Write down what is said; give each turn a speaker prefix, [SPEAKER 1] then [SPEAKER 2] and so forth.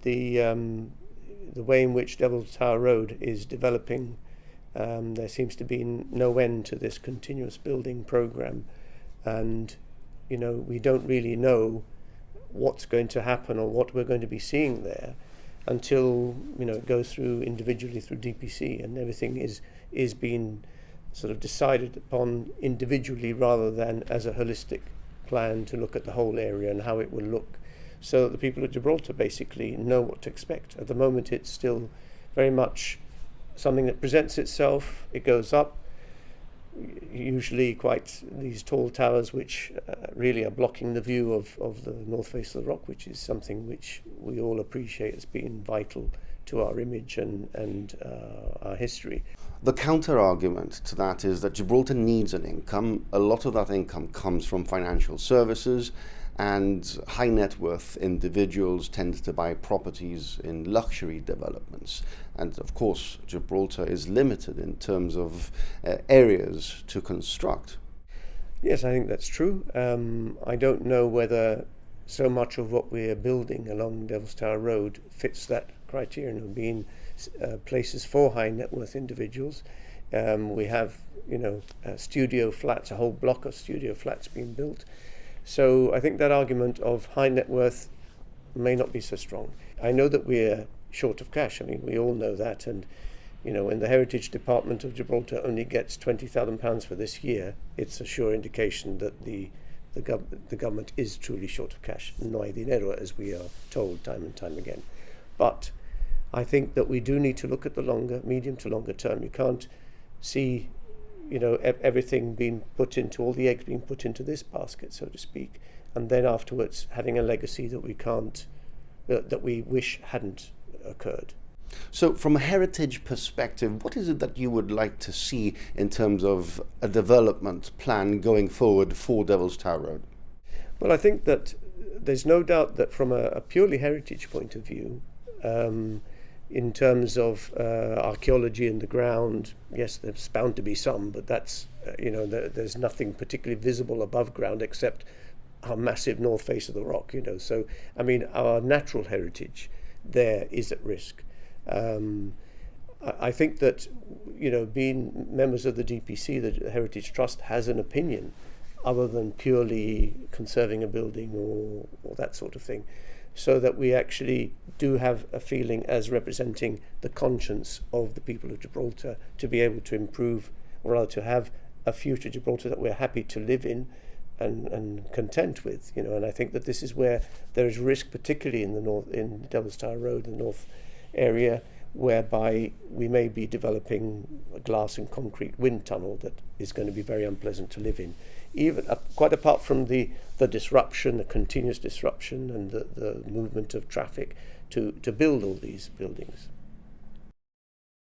[SPEAKER 1] the way in which Devil's Tower Road is developing, there seems to be no end to this continuous building program, and we don't really know what's going to happen or what we're going to be seeing there until it goes through individually through DPC, and everything is being sort of decided upon individually rather than as a holistic plan to look at the whole area and how it will look, so that the people of Gibraltar basically know what to expect. At the moment, it's still very much something that presents itself. It goes up, usually quite these tall towers which really are blocking the view of the north face of the rock, which is something which we all appreciate as being vital to our image and our history.
[SPEAKER 2] The counter-argument to that is that Gibraltar needs an income. A lot of that income comes from financial services, and high net worth individuals tend to buy properties in luxury developments. And of course, Gibraltar is limited in terms of areas to construct.
[SPEAKER 1] Yes, I think that's true. I don't know whether so much of what we're building along Devil's Tower Road fits that criterion of being places for high net worth individuals. We have, studio flats, a whole block of studio flats being built. So I think that argument of high net worth may not be so strong. I know that we're short of cash. I mean, we all know that. And, when the Heritage Department of Gibraltar only gets £20,000 for this year, it's a sure indication that the government is truly short of cash. No hay dinero, as we are told time and time again. But I think that we do need to look at the medium to longer term. You can't see everything being put into, all the eggs being put into this basket, so to speak, and then afterwards having a legacy that we wish hadn't occurred.
[SPEAKER 2] So from a heritage perspective, what is it that you would like to see in terms of a development plan going forward for Devil's Tower Road?
[SPEAKER 1] Well, I think that there's no doubt that from a purely heritage point of view, in terms of archaeology in the ground, yes, there's bound to be some, but that's, there's nothing particularly visible above ground except our massive north face of the rock, So, I mean, our natural heritage there is at risk. I think that, being members of the DPC, the Heirtage Trust, has an opinion other than purely conserving a building or that sort of thing, so that we actually do have a feeling as representing the conscience of the people of Gibraltar to be able to improve, or rather to have a future Gibraltar that we're happy to live in and content with, and I think that this is where there is risk, particularly in the north, in Devil's Tower Road, the north area, whereby we may be developing a glass and concrete wind tunnel that is going to be very unpleasant to live in, even quite apart from the disruption, the continuous disruption and the movement of traffic to build all these buildings.